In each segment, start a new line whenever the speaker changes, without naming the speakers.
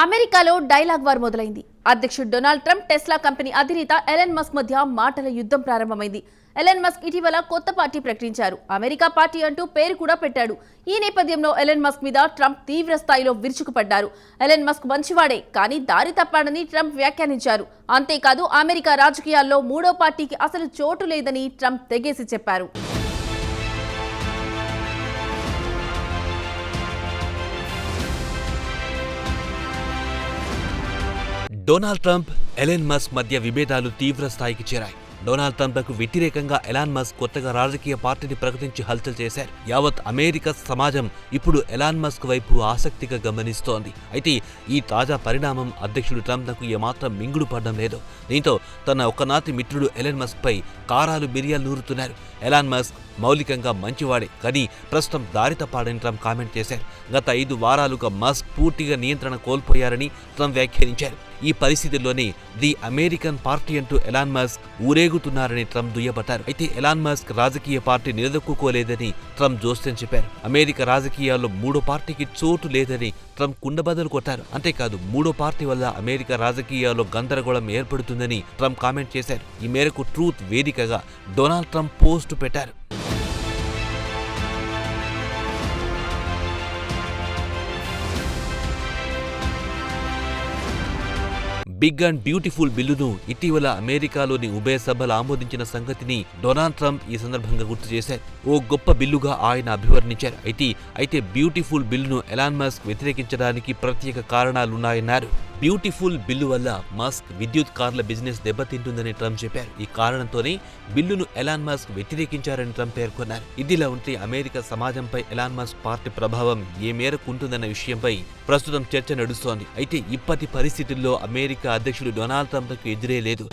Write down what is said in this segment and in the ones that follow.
అమెరికాలో dialogue war మొదలైంది. అధ్యక్షుడు డొనాల్డ్ ట్రంప్, టెస్లా కంపెనీ అధినేత ఎలన్ మస్క్ మధ్య మాటల యుద్ధం ప్రారంభమైంది. ఎలన్ మస్క్ ఇటీవల కొత్త పార్టీ ప్రకటించారు. అమెరికా పార్టీ అంటూ పేరు కూడా పెట్టాడు. ఈ నేపథ్యంలో ఎలన్ మస్క్ మీద ట్రంప్ తీవ్ర స్థాయిలో విరుచుకుపడ్డారు. ఎలన్ మస్క్ మంచివాడే, కానీ దారి తప్పాడని ట్రంప్ వ్యాఖ్యానించారు. అంతేకాదు, అమెరికా రాజకీయాల్లో మూడో పార్టీకి అసలు చోటు లేదని ట్రంప్ తెగేసి చెప్పారు.
డొనాల్డ్ ట్రంప్, ఎలన్ మస్క్ మధ్య విభేదాలు తీవ్ర స్థాయికి చేరాయి. డొనాల్డ్ ట్రంప్కు వ్యతిరేకంగా ఎలాన్ మస్క్ కొత్తగా రాజకీయ పార్టీని ప్రకటించి హల్చల్ చేశారు. యావత్ అమెరికా సమాజం ఇప్పుడు ఎలాన్ మస్క్ వైపు ఆసక్తిగా గమనిస్తోంది. అయితే ఈ తాజా పరిణామం అధ్యక్షుడు ట్రంప్కు ఏమాత్రం మింగుడు పడడం లేదు. దీంతో తన ఒకనాటి మిత్రుడు ఎలన్ మస్క్ పై కారాలు మిరియాలు నూరుతున్నారు. ఎలాన్ మస్క్ మౌలికంగా మంచివాడే, కానీ ప్రస్తుతం దారి తప్పాడని ట్రంప్ కామెంట్ చేశారు. గత 5 వారాలుగా మస్క్ పూర్తిగా నియంత్రణ కోల్పోయారని ట్రంప్ వ్యాఖ్యానించారు. ఈ పరిస్థితుల్లోనే ది అమెరికన్ పార్టీ అంటూ ఎలాన్ మస్క్ ఊరేగుతున్నారని ట్రంప్ దుయ్యబట్టారు. అయితే ఎలాన్ మస్క్ రాజకీయ పార్టీ నిలదొక్కుకోలేదని ట్రంప్ జోస్యం చెప్పారు. అమెరికా రాజకీయాల్లో మూడో పార్టీకి చోటు లేదని ట్రంప్ కుండబద్దలు కొట్టారు. అంతేకాదు, మూడో పార్టీ వల్ల అమెరికా రాజకీయాల్లో గందరగోళం ఏర్పడుతుందని ట్రంప్ కామెంట్ చేశారు. ఈ మేరకు ట్రూత్ వేదికగా డొనాల్డ్ ట్రంప్ పోస్టు పెట్టారు. బిగ్ అండ్ బ్యూటిఫుల్ బిల్లును ఇటీవల అమెరికాలోని ఉభయ సభలు ఆమోదించిన సంగతిని డొనాల్డ్ ట్రంప్ ఈ సందర్భంగా గుర్తు చేశారు. ఓ గొప్ప బిల్లుగా ఆయన అభివర్ణించారు. అయితే బ్యూటిఫుల్ బిల్లును ఎలాన్ మస్క్ వ్యతిరేకించడానికి ప్రత్యేక కారణాలున్నాయన్నారు. బ్యూటిఫుల్ బిల్లు వల్ల మస్క్ విద్యుత్ కార్ల బిజినెస్ దెబ్బతింటుందని ట్రంప్ చెప్పారు. ఈ కారణంతోనే బిల్లును ఎలాన్ మస్క్ వ్యతిరేకించారని ట్రంప్ పేర్కొన్నారు. ఇదిలా ఉంటే అమెరికా సమాజంపై ఎలాన్ మస్క్ పార్టీ ప్రభావం ఏ మేరకు ఉంటుందన్న విషయంపై ప్రస్తుతం చర్చ నడుస్తోంది. అయితే ఇప్పటి పరిస్థితుల్లో అమెరికా అధ్యక్షుడు డొనాల్డ్ ట్రంప్కు ఎదురే లేదు.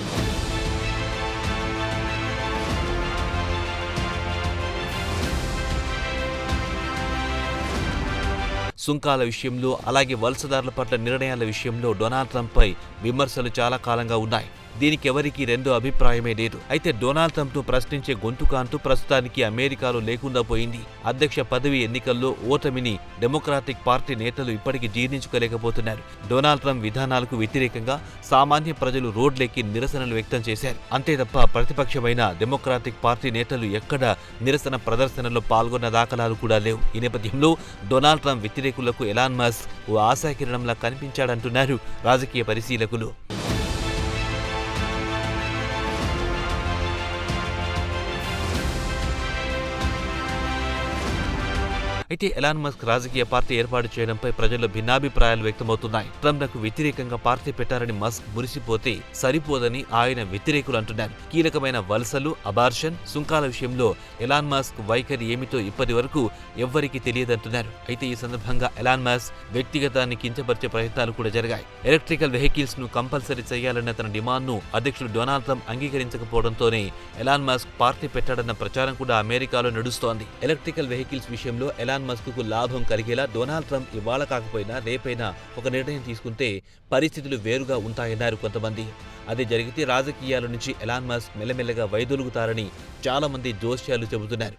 సుంకాల విషయంలో, అలాగే వలసదారుల పట్ల నిర్ణయాల విషయంలో డొనాల్డ్ ట్రంప్పై విమర్శలు చాలా కాలంగా ఉన్నాయి. దీనికి ఎవరికీ రెండో అభిప్రాయమే లేదు. అయితే డొనాల్డ్ ట్రంప్ను ప్రశ్నించే గొంతుకాంటూ ప్రస్తుతానికి అమెరికాలో లేకుండా పోయింది. అధ్యక్ష పదవి ఎన్నికల్లో ఓటమిని డెమోక్రాటిక్ పార్టీ నేతలు ఇప్పటికీ జీర్ణించుకోలేకపోతున్నారు. డొనాల్డ్ ట్రంప్ విధానాలకు వ్యతిరేకంగా సామాన్య ప్రజలు రోడ్లెక్కి నిరసనలు వ్యక్తం చేశారు. అంతే తప్ప ప్రతిపక్షమైన డెమోక్రాటిక్ పార్టీ నేతలు ఎక్కడ నిరసన ప్రదర్శనలో పాల్గొన్న దాఖలాలు కూడా లేవు. ఈ నేపథ్యంలో డొనాల్డ్ ట్రంప్ వ్యతిరేకులకు ఎలాన్ మస్క్ ఓ ఆశాకిరణంలా కనిపించాడంటున్నారు రాజకీయ పరిశీలకులు. అయితే ఎలాన్ మస్క్ రాజకీయ పార్టీ ఏర్పాటు చేయడంపై ప్రజల్లో భిన్నాభిప్రాయాలు వ్యక్తమవుతున్నాయి. ట్రంప్కు వ్యతిరేకంగా పార్టీ పెట్టారని మస్క్ మురిసిపోతే సరిపోదని ఆయన వ్యతిరేకులు అంటున్నారు. కీలకమైన వలసలు, అబార్షన్, సుంకాల విషయంలో ఎలాన్ మస్క్ వైఖరి ఏమిటో ఇప్పటి వరకు ఎవ్వరికీ తెలియదంటున్నారు. అయితే ఈ సందర్భంగా ఎలాన్ మస్క్ వ్యక్తిగతాన్ని కించపరిచే ప్రయత్నాలు కూడా జరిగాయి. ఎలక్ట్రికల్ వెహికల్స్ ను కంపల్సరీ చేయాలన్న తన డిమాండ్ను అధ్యక్షుడు డొనాల్డ్ ట్రంప్ అంగీకరించకపోవడంతోనే ఎలాన్ మస్క్ పార్టీ పెట్టాడన్న ప్రచారం కూడా అమెరికాలో నడుస్తోంది. ఎలక్ట్రికల్ వెహికల్స్ విషయంలో ఎలాన్ మస్క్కు లాభం కలిగేలా డొనాల్డ్ ట్రంప్ ఇవాళ కాకపోయినా రేపైనా ఒక నిర్ణయం తీసుకుంటే పరిస్థితులు వేరుగా ఉంటాయన్నారు కొంతమంది. అదే జరిగితే రాజకీయాల నుంచి ఎలాన్ మస్క్ మెల్లమెల్లగా వైదొలుగుతారని చాలా మంది జోస్యాలు చెబుతున్నారు.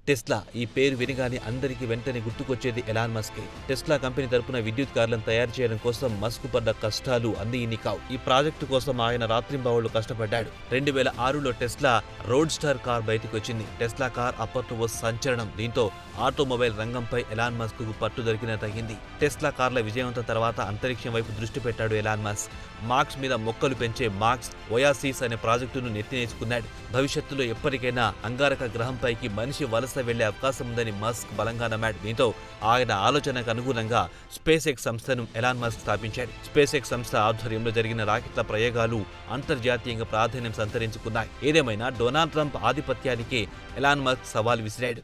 టెస్లా ఈ పేరు వినగానే అందరికీ వెంటనే గుర్తుకొచ్చేది ఎలాన్ మస్కే. టెస్లా కంపెనీ తరపున విద్యుత్ కార్లను తయారు చేయడం కోసం మస్క్ పడ్డ కష్టాలు అన్ని ఇన్ని కావు. ఈ ప్రాజెక్టు కోసం ఆయన రాత్రింబవళ్లు కష్టపడ్డాడు. 2006లో టెస్లా రోడ్ స్టార్ కార్ బయటకు వచ్చింది. టెస్లా కార్ అప్పట్లో ఓ సంచలనం. దీంతో ఆటోమొబైల్ రంగంపై ఎలాన్ మస్క్ కు పట్టు దొరికినట్టయింది. టెస్లా కార్ల విజయవంతం తర్వాత అంతరిక్షం వైపు దృష్టి పెట్టాడు ఎలాన్ మస్క్. మార్క్స్ మీద మొక్కలు పెంచే మార్క్స్ ఒయాసిస్ అనే ప్రాజెక్టును నెత్తినేసుకున్నాడు. భవిష్యత్తులో ఎప్పటికైనా అంగారక గ్రహంపైకి మనిషి వలస వెళ్లే అవకాశం ఉందని మస్క్ బలంగా నమ్మాడు. దీంతో ఆయన ఆలోచనకు అనుగుణంగా స్పేస్ ఎక్స్ సంస్థను ఎలాన్ మస్క్ స్థాపించాడు. స్పేస్ ఎక్స్ సంస్థ ఆధ్వర్యంలో జరిగిన రాకెట్ల ప్రయోగాలు అంతర్జాతీయంగా ప్రాధాన్యం సంతరించుకున్నాయి. ఏదేమైనా డొనాల్డ్ ట్రంప్ ఆధిపత్యానికే ఎలాన్ మస్క్ సవాల్ విసిరాడు.